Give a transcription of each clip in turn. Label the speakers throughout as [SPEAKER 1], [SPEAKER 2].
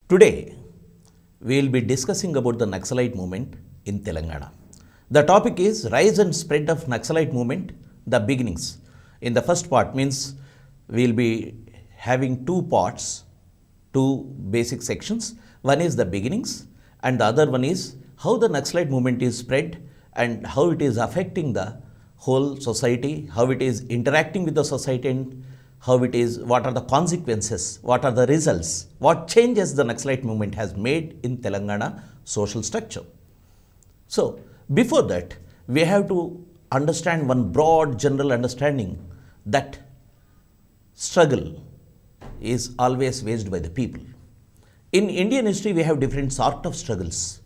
[SPEAKER 1] Today, we will be discussing about the Naxalite movement in Telangana. The topic is Rise and Spread of Naxalite Movement, the Beginnings. In the first part means we will be having two parts, two basic sections. One is the beginnings and the other one is how the Naxalite movement is spread and how it is affecting the whole society, how it is interacting with the society and what are the consequences, what are the results, what changes the Naxalite movement has made in Telangana social structure. So, before that, we have to understand one broad general understanding that struggle is always waged by the people. In Indian history, we have different sort of struggles.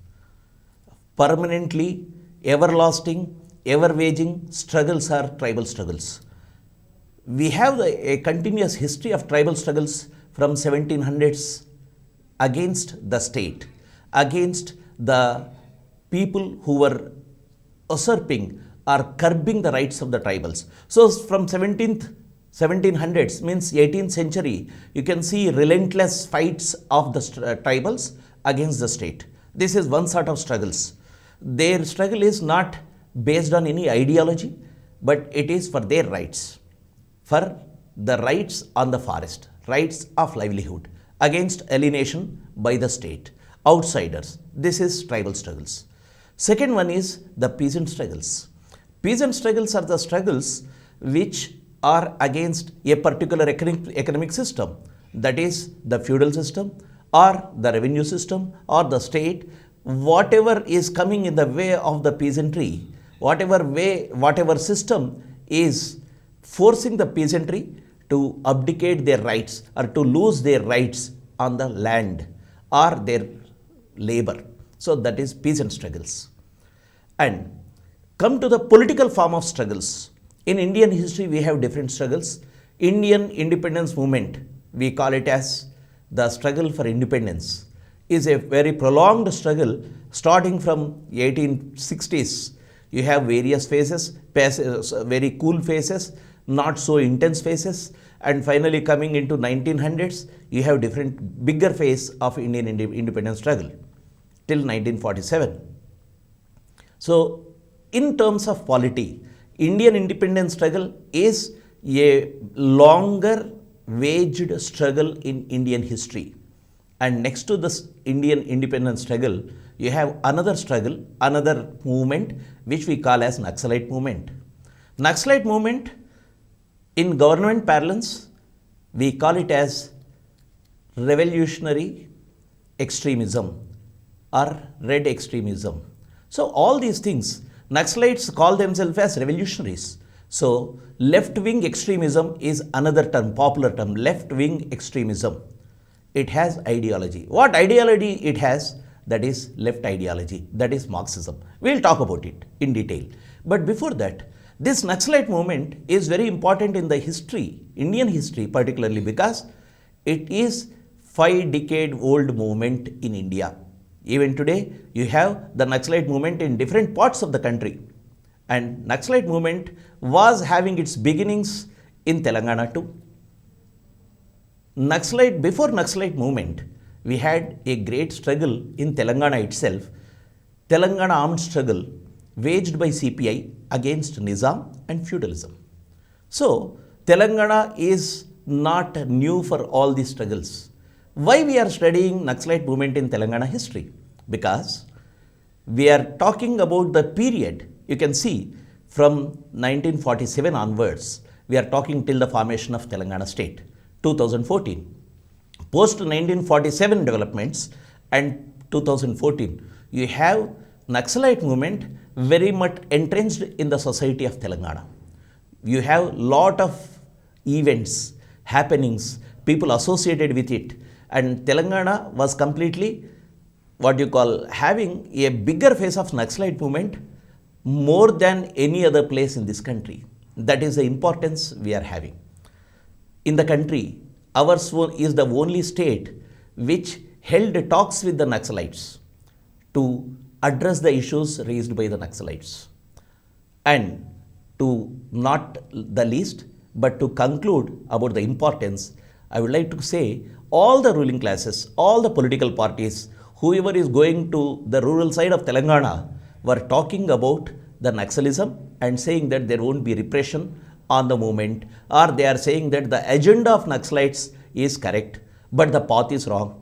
[SPEAKER 1] Permanently, everlasting, ever-waging struggles are tribal struggles. We have a continuous history of tribal struggles from 1700s against the state, against the people who were usurping or curbing the rights of the tribals. So from 1700s means 18th century, you can see relentless fights of the tribals against the state. This is one sort of struggles. Their struggle is not based on any ideology, but it is for their rights, for the rights on the forest, rights of livelihood, against alienation by the state, outsiders. This is tribal struggles. Second one is the peasant struggles. Peasant struggles are the struggles which are against a particular economic system, that is the feudal system or the revenue system or the state, whatever is coming in the way of the peasantry, whatever system is forcing the peasantry to abdicate their rights or to lose their rights on the land or their labor. So that is peasant struggles. And come to the political form of struggles. In Indian history, we have different struggles. Indian independence movement, we call it as the struggle for independence, is a very prolonged struggle starting from 1860s. You have various phases, very cool phases, not so intense phases, and finally coming into 1900s, you have different bigger phase of Indian independence struggle till 1947. So, in terms of polity, Indian independence struggle is a longer waged struggle in Indian history. And next to this Indian independence struggle, you have another struggle, another movement, which we call as Naxalite movement. Naxalite movement, in government parlance, we call it as revolutionary extremism or red extremism. So all these things, Naxalites call themselves as revolutionaries. So left-wing extremism is another term, popular term, left-wing extremism. It has ideology. What ideology it has? That is left ideology, that is Marxism. We will talk about it in detail. But before that, this Naxalite movement is very important in the history, Indian history particularly, because it is 5-decade-old movement in India. Even today, you have the Naxalite movement in different parts of the country. And Naxalite movement was having its beginnings in Telangana too. Before Naxalite movement, we had a great struggle in Telangana itself, Telangana armed struggle waged by CPI against Nizam and feudalism. So, Telangana is not new for all these struggles. Why we are studying Naxalite movement in Telangana history? Because we are talking about the period, you can see from 1947 onwards, we are talking till the formation of Telangana state, 2014. Post 1947 developments and 2014, you have Naxalite movement very much entrenched in the society of Telangana. You have lot of events, happenings, people associated with it, and Telangana was completely having a bigger phase of Naxalite movement more than any other place in this country. That is the importance we are having. In the country, ours is the only state which held talks with the Naxalites to address the issues raised by the Naxalites. And to not the least, but to conclude about the importance, I would like to say all the ruling classes, all the political parties, whoever is going to the rural side of Telangana were talking about the Naxalism and saying that there won't be repression on the movement, or they are saying that the agenda of Naxalites is correct, but the path is wrong.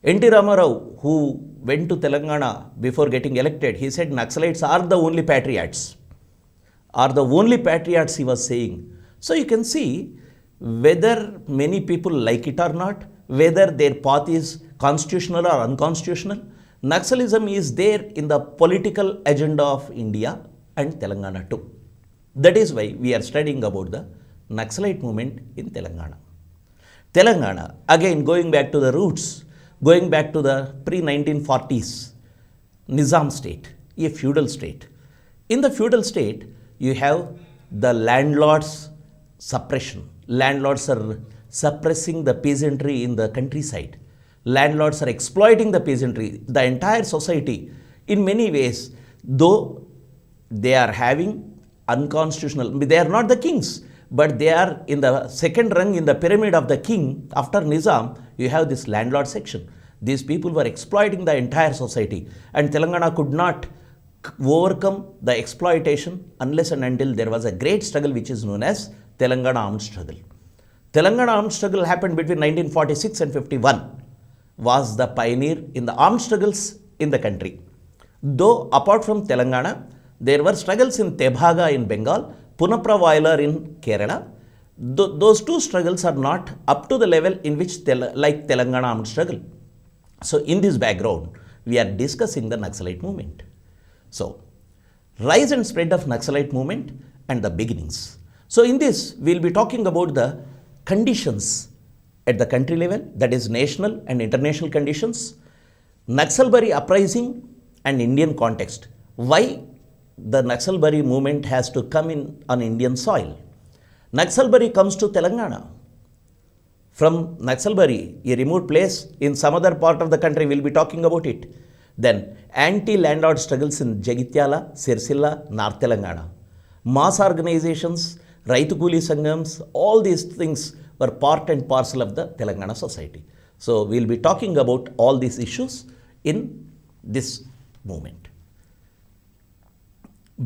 [SPEAKER 1] N.T. Ramarao, who went to Telangana before getting elected, he said Naxalites are the only patriots. Are the only patriots, he was saying. So you can see whether many people like it or not, whether their path is constitutional or unconstitutional, Naxalism is there in the political agenda of India and Telangana too. That is why we are studying about the Naxalite movement in Telangana. Telangana, again going back to the roots, going back to the pre-1940s, Nizam state, a feudal state. In the feudal state, you have the landlords' suppression. Landlords are suppressing the peasantry in the countryside. Landlords are exploiting the peasantry, the entire society. In many ways, though they are having unconstitutional, they are not the kings, but they are in the second rung in the pyramid of the king. After Nizam, you have this landlord section. These people were exploiting the entire society, and Telangana could not overcome the exploitation unless and until there was a great struggle which is known as Telangana armed struggle. Telangana armed struggle happened between 1946 and 51, was the pioneer in the armed struggles in the country. Though apart from Telangana, there were struggles in Tebhaga in Bengal, Punapra Vailar in Kerala. Those two struggles are not up to the level in which like Telangana armed struggle. So in this background, we are discussing the Naxalite movement. So, rise and spread of Naxalite movement and the beginnings. So in this, we will be talking about the conditions at the country level, that is national and international conditions, Naxalbari uprising and Indian context. Why the Naxalbari movement has to come in on Indian soil? Naxalbari comes to Telangana. From Naxalbari, a remote place in some other part of the country, we will be talking about it. Then anti-landlord struggles in Jagityala, Sirsilla, North Telangana. Mass organizations, Raitu Kuli Sangams, all these things were part and parcel of the Telangana society. So we will be talking about all these issues in this movement.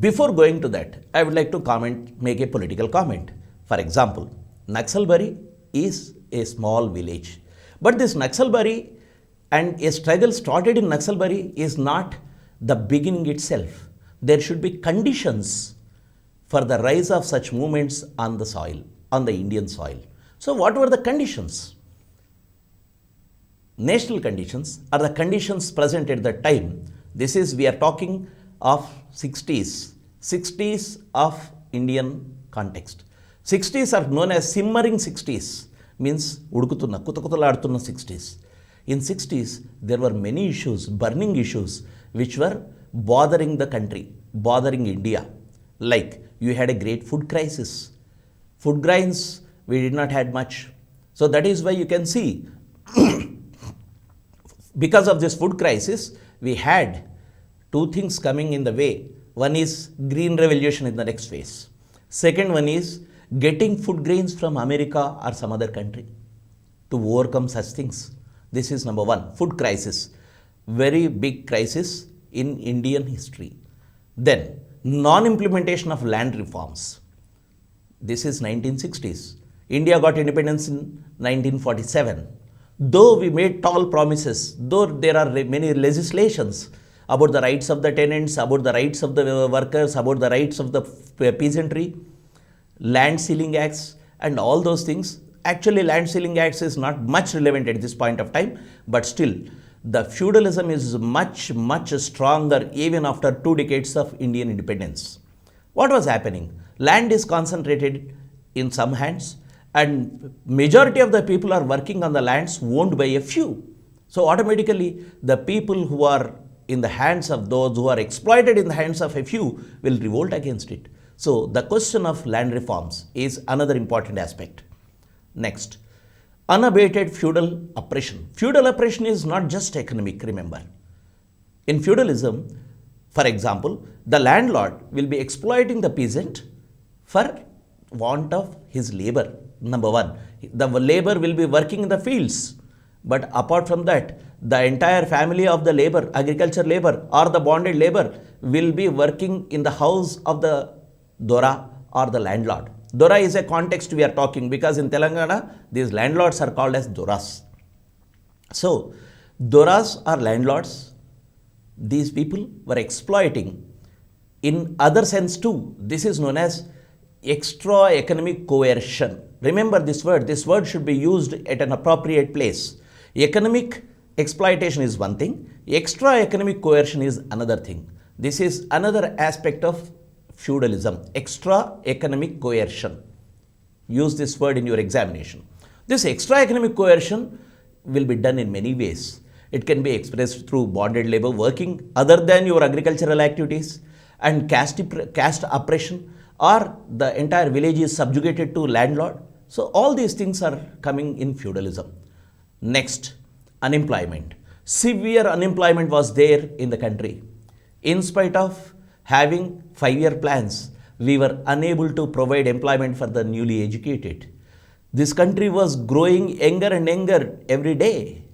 [SPEAKER 1] Before going to that, I would like to make a political comment. For example, Naxalbari is a small village. But this Naxalbari and a struggle started in Naxalbari is not the beginning itself. There should be conditions for the rise of such movements on the soil, on the Indian soil. So what were the conditions? National conditions are the conditions present at that time. This is, we are talking of 60s of Indian context. 60s are known as simmering 60s, means udukutunna, kutakutaladutunna 60s. In 60s, there were many issues, burning issues, which were bothering the country, bothering India. Like, you had a great food crisis. Food grains, we did not have much. So that is why you can see, because of this food crisis, we had two things coming in the way. One is green revolution in the next phase. Second one is getting food grains from America or some other country to overcome such things. This is number one, food crisis. Very big crisis in Indian history. Then, non-implementation of land reforms. This is 1960s. India got independence in 1947. Though we made tall promises, though there are many legislations about the rights of the tenants, about the rights of the workers, about the rights of the peasantry, land sealing acts and all those things. Actually, land sealing acts is not much relevant at this point of time, but still, the feudalism is much stronger even after 2 decades of Indian independence. What was happening? Land is concentrated in some hands, and majority of the people are working on the lands owned by a few. So automatically, the people who are in the hands of those who are exploited in the hands of a few will revolt against it. So the question of land reforms is another important aspect. Next, unabated feudal oppression. Feudal oppression is not just economic, remember. In feudalism, for example, the landlord will be exploiting the peasant for want of his labor. Number one, The labor will be working in the fields. But apart from that, the entire family of the labor, agriculture labor or the bonded labor will be working in the house of the Dora or the landlord. Dora is a context we are talking because in Telangana, these landlords are called as Doras. So, Doras are landlords. These people were exploiting. In other sense too, this is known as extra economic coercion. Remember this word should be used at an appropriate place. Economic exploitation is one thing, extra economic coercion is another thing. This is another aspect of feudalism, extra economic coercion. Use this word in your examination. This extra economic coercion will be done in many ways. It can be expressed through bonded labor working other than your agricultural activities and caste oppression, or the entire village is subjugated to landlord. So all these things are coming in feudalism. Next, unemployment. Severe unemployment was there in the country. In spite of having 5-year plans, we were unable to provide employment for the newly educated. This country was growing younger and younger every day,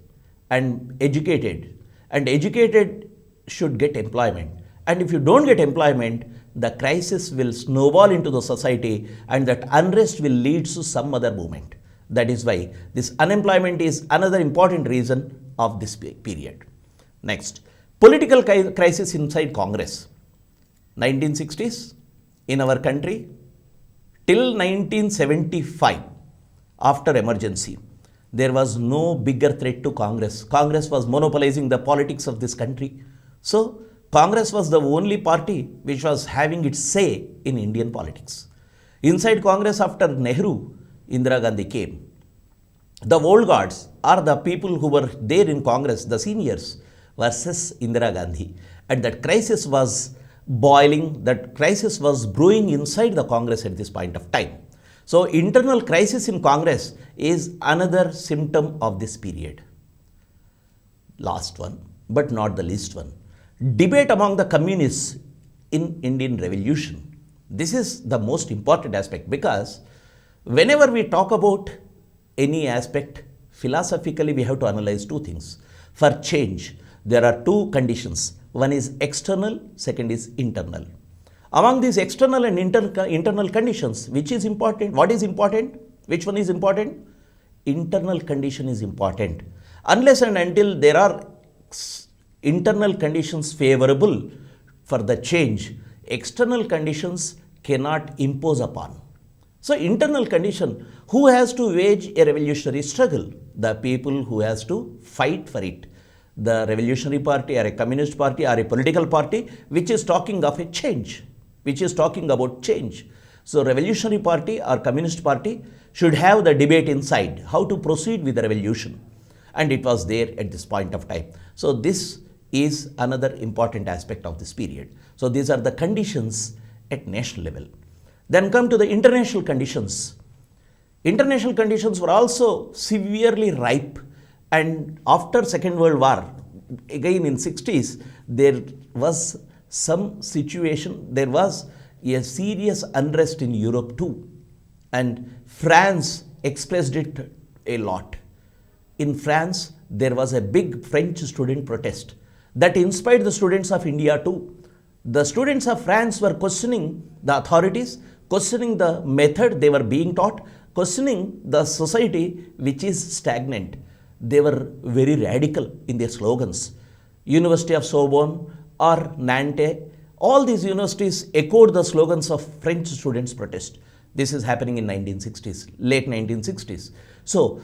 [SPEAKER 1] and educated should get employment. And if you don't get employment, the crisis will snowball into the society and that unrest will lead to some other movement. That is why this unemployment is another important reason of this period. Next, political crisis inside Congress. 1960s in our country till 1975, after emergency, there was no bigger threat to Congress. Congress was monopolizing the politics of this country. So, Congress was the only party which was having its say in Indian politics. Inside Congress, after Nehru, Indira Gandhi came. The old guards are the people who were there in Congress, the seniors, versus Indira Gandhi. And that crisis was boiling, that crisis was brewing inside the Congress at this point of time. So, internal crisis in Congress is another symptom of this period. Last one, but not the least one. Debate among the communists in Indian Revolution. This is the most important aspect because whenever we talk about any aspect, philosophically we have to analyze two things. For change, there are two conditions. One is external, second is internal. Among these external and internal conditions, which is important? What is important? Which one is important? Internal condition is important. Unless and until there are internal conditions favorable for the change, external conditions cannot impose upon. So, internal condition, who has to wage a revolutionary struggle? The people who has to fight for it. The revolutionary party or a communist party or a political party which is talking of a change, which is talking about change. So, revolutionary party or communist party should have the debate inside, how to proceed with the revolution. And it was there at this point of time. So, this is another important aspect of this period. So, these are the conditions at national level. Then come to the international conditions. International conditions were also severely ripe, and after Second World War, again in 60s, there was some situation, there was a serious unrest in Europe too, and France expressed it a lot. In France, there was a big French student protest that inspired the students of India too. The students of France were questioning the authorities, questioning the method they were being taught, questioning the society which is stagnant. They were very radical in their slogans. University of Sorbonne or Nantes, all these universities echoed the slogans of French students' protest. This is happening in 1960s, late 1960s. So,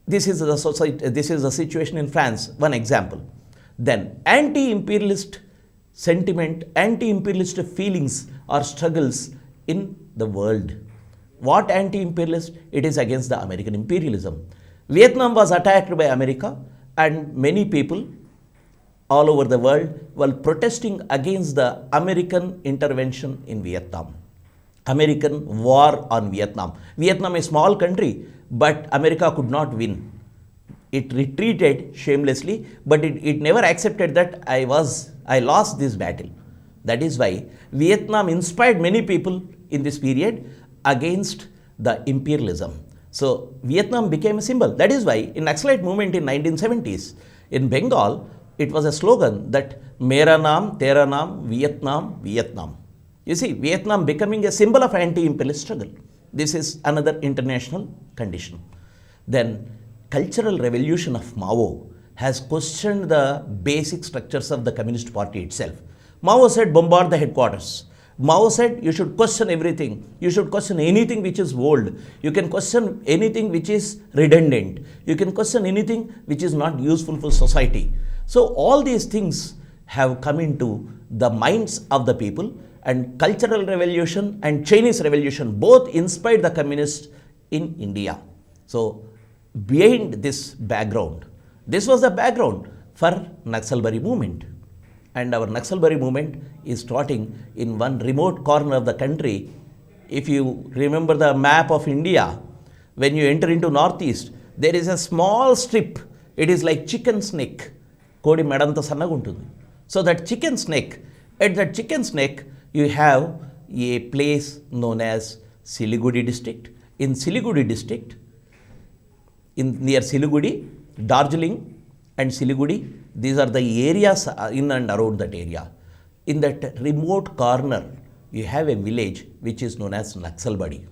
[SPEAKER 1] this is the society, this is the situation in France, one example. Then, anti-imperialist sentiment, anti-imperialist feelings or struggles in the world. What anti-imperialist? It is against the American imperialism. Vietnam was attacked by America, and many people all over the world were protesting against the American intervention in Vietnam. American war on Vietnam. Vietnam is a small country, but America could not win. It retreated shamelessly, but it never accepted that I lost this battle. That is why Vietnam inspired many people in this period against the imperialism. So Vietnam became a symbol. That is why in Naxalite movement in 1970s, in Bengal, it was a slogan that Mera Naam, Tera Naam, Vietnam, Vietnam. You see, Vietnam becoming a symbol of anti-imperialist struggle. This is another international condition. Then, cultural revolution of Mao has questioned the basic structures of the Communist Party itself. Mao said, bombard the headquarters. Mao said, you should question everything. You should question anything which is old. You can question anything which is redundant. You can question anything which is not useful for society. So, all these things have come into the minds of the people, and cultural revolution and Chinese revolution both inspired the communists in India. So, behind this background, this was the background for Naxalbari movement. And our Naxalbari movement is starting in one remote corner of the country. If you remember the map of India, when you enter into northeast, there is a small strip. It is like chicken neck. Kodi medanta sannaguntundi. So that chicken's neck, at that chicken's neck, you have a place known as Siliguri district. In Siliguri district, near Siliguri, Darjeeling and Siliguri, these are the areas in and around that area. In that remote corner, you have a village which is known as Naxalbari.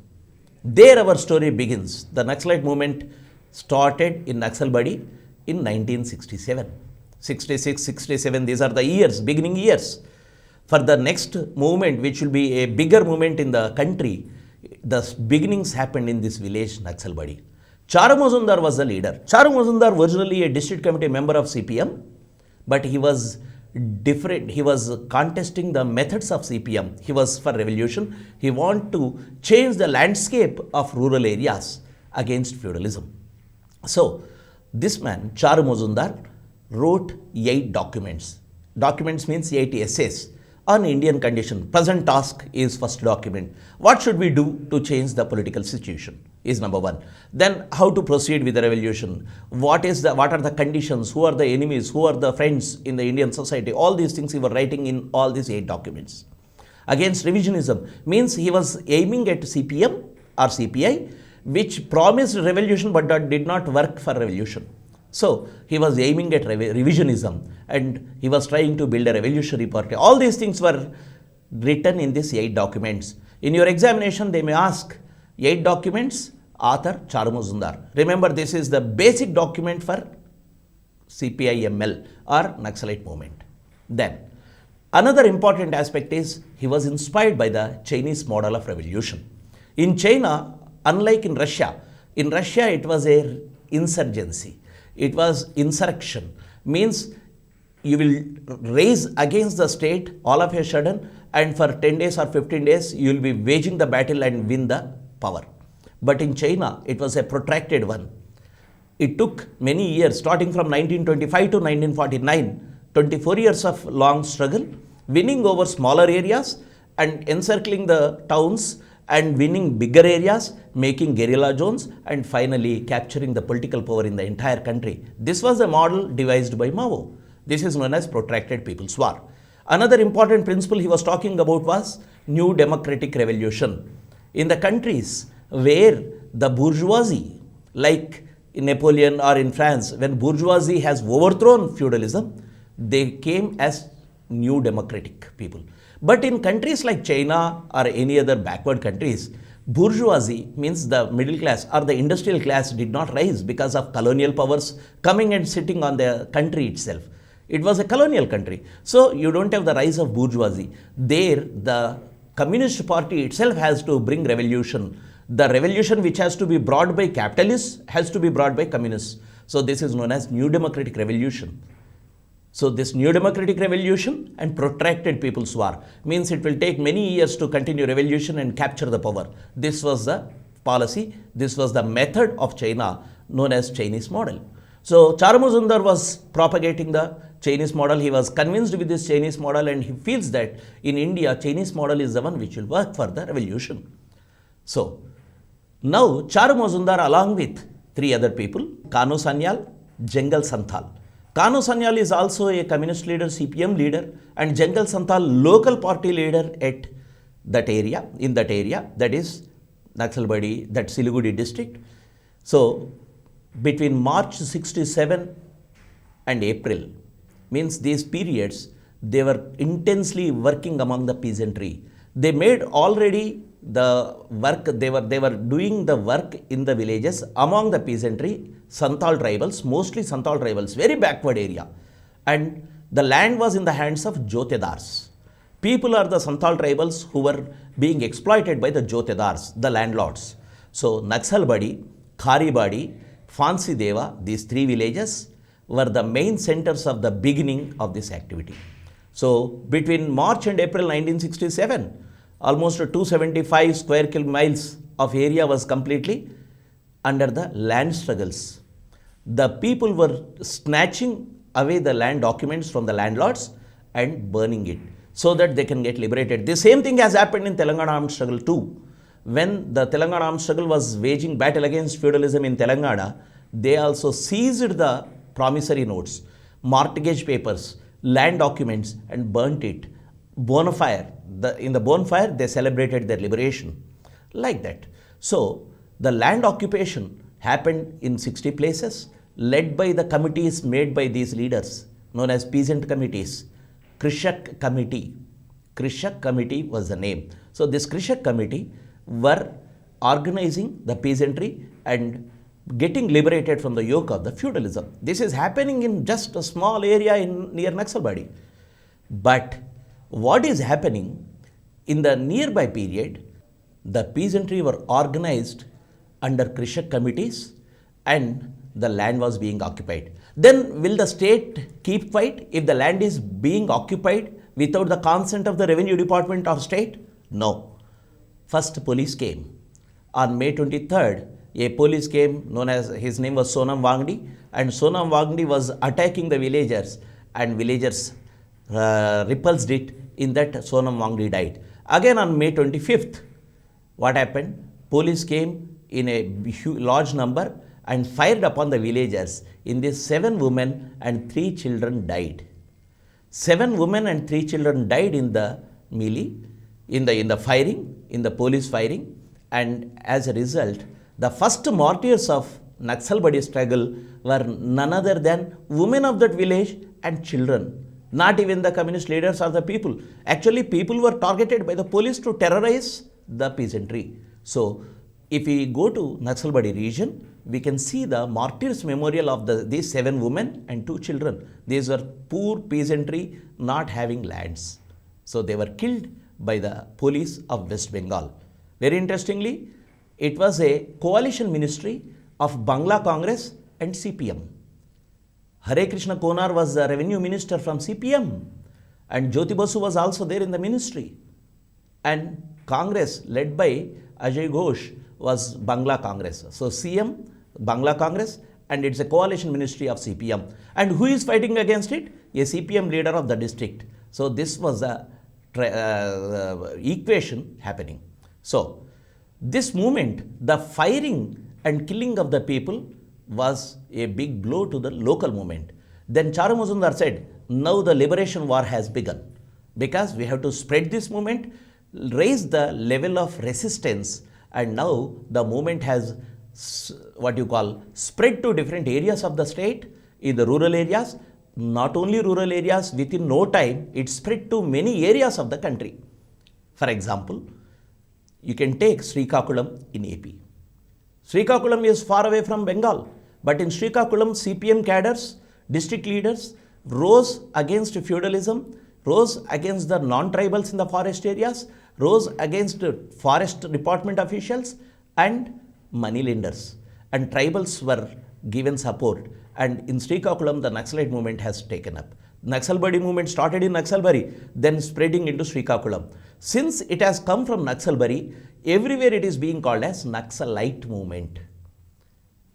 [SPEAKER 1] There our story begins. The Naxalite movement started in Naxalbari in 1967. 66, 67, these are the years, beginning years. For the next movement, which will be a bigger movement in the country, the beginnings happened in this village, Naxalbari. Charu Mazumdar was the leader. Charu Mazumdar was originally a district committee member of CPM, but he was different. He was contesting the methods of CPM. He was for revolution. He wanted to change the landscape of rural areas against feudalism. So, this man, Charu Mazumdar, wrote 8 documents. Documents means 8 essays on Indian condition. Present task is first document. What should we do to change the political situation is number 1. Then how to proceed with the revolution. What are the conditions? Who are the enemies? Who are the friends in the Indian society? All these things he was writing in all these 8 documents. Against revisionism means he was aiming at CPM or CPI, which promised revolution but did not work for revolution. So, he was aiming at revisionism and he was trying to build a revolutionary party. All these things were written in these 8 documents. In your examination, they may ask 8 documents, author Charu Mazumdar. Remember, this is the basic document for CPI-ML or Naxalite movement. Then, another important aspect is he was inspired by the Chinese model of revolution. In China, unlike in Russia it was a insurgency. It was insurrection, means you will raise against the state all of a sudden, and for 10 days or 15 days you will be waging the battle and win the power. But in China, it was a protracted one. It took many years, starting from 1925 to 1949, 24 years of long struggle, winning over smaller areas and encircling the towns and winning bigger areas, making guerrilla zones, and finally capturing the political power in the entire country. This was a model devised by Mao. This is known as protracted people's war. Another important principle he was talking about was new democratic revolution. In the countries where the bourgeoisie, like in Napoleon or in France, when bourgeoisie has overthrown feudalism, they came as new democratic people. But in countries like China or any other backward countries, bourgeoisie means the middle class or the industrial class did not rise because of colonial powers coming and sitting on the country itself. It was a colonial country. So you don't have the rise of bourgeoisie. There, the Communist Party itself has to bring revolution. The revolution which has to be brought by capitalists has to be brought by communists. So this is known as New Democratic Revolution. So this New Democratic Revolution and protracted people's war means it will take many years to continue revolution and capture the power. This was the policy, this was the method of China known as Chinese model. So Charu Mazumdar was propagating the Chinese model. He was convinced with this Chinese model and he feels that in India, Chinese model is the one which will work for the revolution. So now Charu Mazumdar along with 3 other people, Kanu Sanyal, Jengal Santhal. Kanu Sanyal is also a communist leader, CPM leader, and Jengal Santhal local party leader at that area, that is Naxalbari, that Siliguri district. So between March 67 and April, means these periods, they were intensely working among the peasantry. They made already the work, they were doing the work in the villages among the peasantry, Santhal tribals, mostly Santhal tribals, very backward area. And the land was in the hands of jotedars. People are the Santhal tribals who were being exploited by the jotedars, the landlords. So Naxalbadi, Kharibadi, Fansideva, these three villages were the main centers of the beginning of this activity. So between March and April 1967, almost 275 square miles of area was completely under the land struggles. The people were snatching away the land documents from the landlords and burning it so that they can get liberated. The same thing has happened in Telangana armed struggle too. When the Telangana armed struggle was waging battle against feudalism in Telangana, they also seized the promissory notes, mortgage papers, land documents and burnt it. Bonfire. In the bonfire, they celebrated their liberation. Like that. So, the land occupation happened in 60 places, led by the committees made by these leaders, known as peasant committees. Krishak Committee. Krishak Committee was the name. So, this Krishak Committee were organizing the peasantry and getting liberated from the yoke of the feudalism. This is happening in just a small area near Naxalbadi. But what is happening in the nearby period, the peasantry were organized under Krishak committees and the land was being occupied. Then will the state keep quiet if the land is being occupied without the consent of the revenue department of state? No. First police came. On May 23rd, a police came, known as, his name was Sonam Wangdi, and Sonam Wangdi was attacking the villagers and villagers repulsed it. In that, Sonam Wangdi died. Again on May 25th, what happened? Police came in a large number and fired upon the villagers. In this, 7 women and 3 children died. 7 women and 3 children died in the melee, in the firing, in the police firing, and as a result, the first martyrs of Naxalbadi struggle were none other than women of that village and children. Not even the communist leaders or the people. Actually, people were targeted by the police to terrorize the peasantry. So, if we go to Naxalbadi region, we can see the martyrs memorial of these 7 women and 2 children. These were poor peasantry not having lands. So, they were killed by the police of West Bengal. Very interestingly, it was a coalition ministry of Bangla Congress and CPM. Hare Krishna Konar was the revenue minister from CPM, and Jyoti Basu was also there in the ministry. And Congress, led by Ajay Ghosh, was Bangla Congress. So CM, Bangla Congress, and it's a coalition ministry of CPM. And who is fighting against it? A CPM leader of the district. So this was the equation happening. So this movement, the firing and killing of the people, was a big blow to the local movement. Then Charu Mazumdar said, now the liberation war has begun, because we have to spread this movement, raise the level of resistance, and now the movement has what you call spread to different areas of the state, in the rural areas. Not only rural areas, within no time it spread to many areas of the country. For example, you can take Srikakulam in AP. Srikakulam is far away from Bengal, but in Srikakulam, CPM cadres, district leaders rose against feudalism, rose against the non-tribals in the forest areas, rose against forest department officials and money lenders. And tribals were given support. And in Srikakulam, the Naxalite movement has taken up. Naxalbadi movement started in Naxalbari, then spreading into Srikakulam. Since it has come from Naxalbari, everywhere it is being called as Naxalite movement.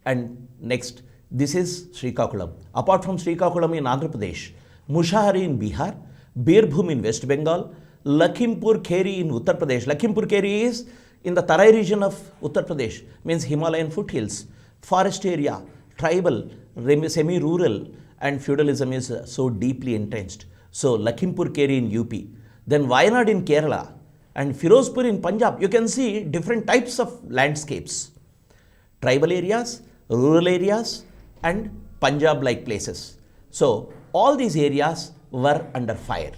[SPEAKER 1] And next, this is Srikakulam. Apart from Srikakulam in Andhra Pradesh, Mushahari in Bihar, Birbhum in West Bengal, Lakhimpur Kheri in Uttar Pradesh. Lakhimpur Kheri is in the Tarai region of Uttar Pradesh, means Himalayan foothills, forest area, tribal, semi-rural, and feudalism is so deeply entrenched. So Lakhimpur Kheri in UP, then Wayanad in Kerala, and Firozpur in Punjab. You can see different types of landscapes. Tribal areas, rural areas and Punjab-like places. So all these areas were under fire.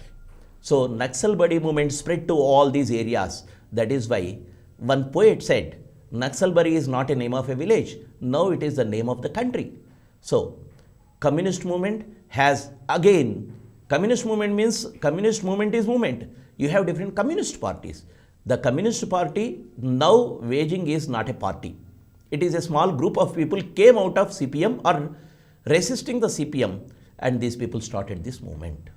[SPEAKER 1] So Naxalbari movement spread to all these areas. That is why one poet said, Naxalbari is not a name of a village. Now it is the name of the country. So communist movement has again, communist movement means communist movement is movement. You have different communist parties. The communist party now waging is not a party. It is a small group of people came out of CPM or resisting the CPM, and these people started this movement.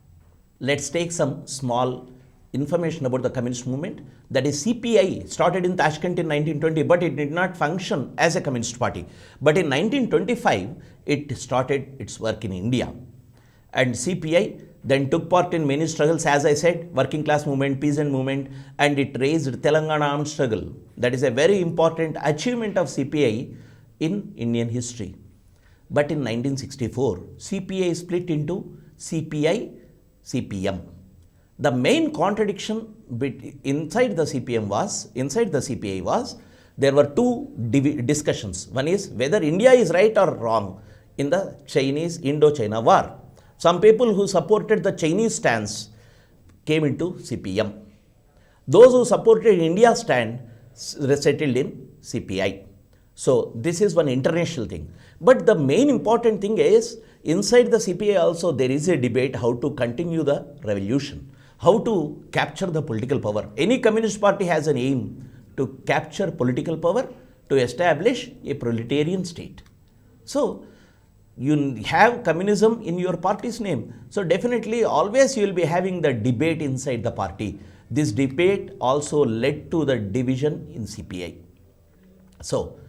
[SPEAKER 1] Let's take some small information about the communist movement. That is, CPI started in Tashkent in 1920, but it did not function as a communist party. But in 1925, it started its work in India. And CPI then took part in many struggles, as I said, working class movement, peasant movement, and it raised Telangana armed struggle. That is a very important achievement of CPI in Indian history. But in 1964, CPI split into CPI, CPM. The main contradiction inside the CPI was, there were two discussions. One is whether India is right or wrong in the Indo-China war. Some people who supported the Chinese stance came into CPM. Those who supported India's stand settled in CPI. So this is one international thing. But the main important thing is, inside the CPI also there is a debate how to continue the revolution, how to capture the political power. Any communist party has an aim to capture political power, to establish a proletarian state. So you have communism in your party's name. So definitely always you will be having the debate inside the party. This debate also led to the division in CPI. So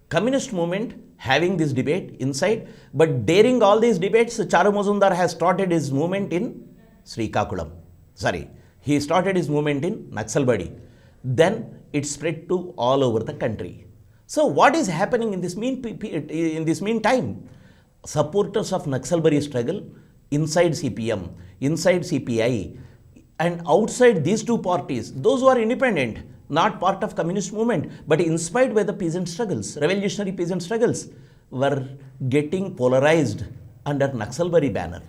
[SPEAKER 1] communist movement having this debate inside, but daring all these debates, Charu Mazumdar has started his movement in Srikakulam. He started his movement in Naxalbari. Then it spread to all over the country. So what is happening in this meantime? Supporters of Naxalbari struggle inside CPM, inside CPI, and outside these two parties, those who are independent, not part of communist movement, but inspired by the peasant struggles, revolutionary peasant struggles, were getting polarized under Naxalbari banner.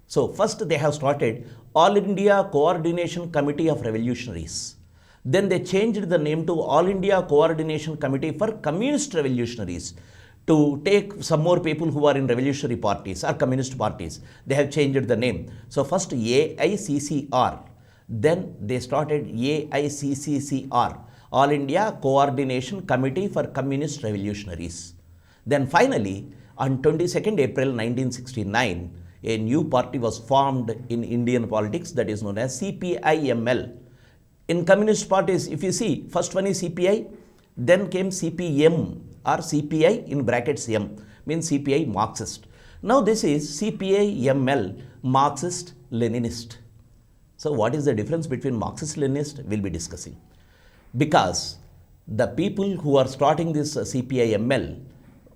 [SPEAKER 1] So first they have started All India Coordination Committee of Revolutionaries. Then they changed the name to All India Coordination Committee for Communist Revolutionaries, to take some more people who are in revolutionary parties or communist parties. They have changed the name. So first AICCR, then they started AICCCR, All India Coordination Committee for Communist Revolutionaries. Then finally, on 22nd April 1969, a new party was formed in Indian politics, that is known as CPIML. In communist parties, if you see, first one is CPI, then came CPM or CPI in brackets M, means CPI Marxist. Now this is CPIML, Marxist Leninist. So what is the difference between Marxist Leninist? We'll be discussing. Because the people who are starting this CPIML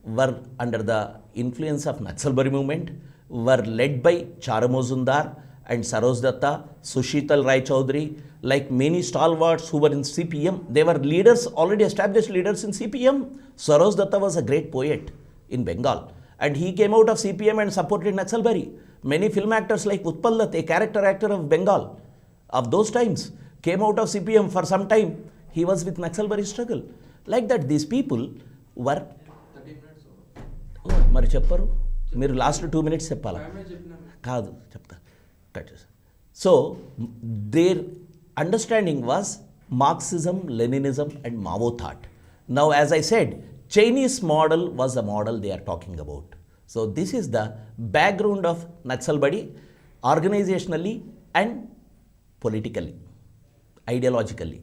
[SPEAKER 1] were under the influence of Naxalbari movement, were led by Charu Mazumdar and Saroj Datta, Sushital Rai Chaudhary, like many stalwarts who were in CPM. They were leaders, already established leaders in CPM. Saroj Datta was a great poet in Bengal, and he came out of CPM and supported Naxalbari. Many film actors like Utpal Dutt, a character actor of Bengal of those times, came out of CPM for some time. He was with Naxalbari struggle. Like that, these people were... మరి చెప్పరు, మీరు last 2 minutes చెప్పాలా? కాదు చెప్తా. So their understanding was Marxism, Leninism and Mao thought. Now as I said, Chinese model was the model they are talking about. So this is the background of Naxalbari, organizationally and politically, ideologically.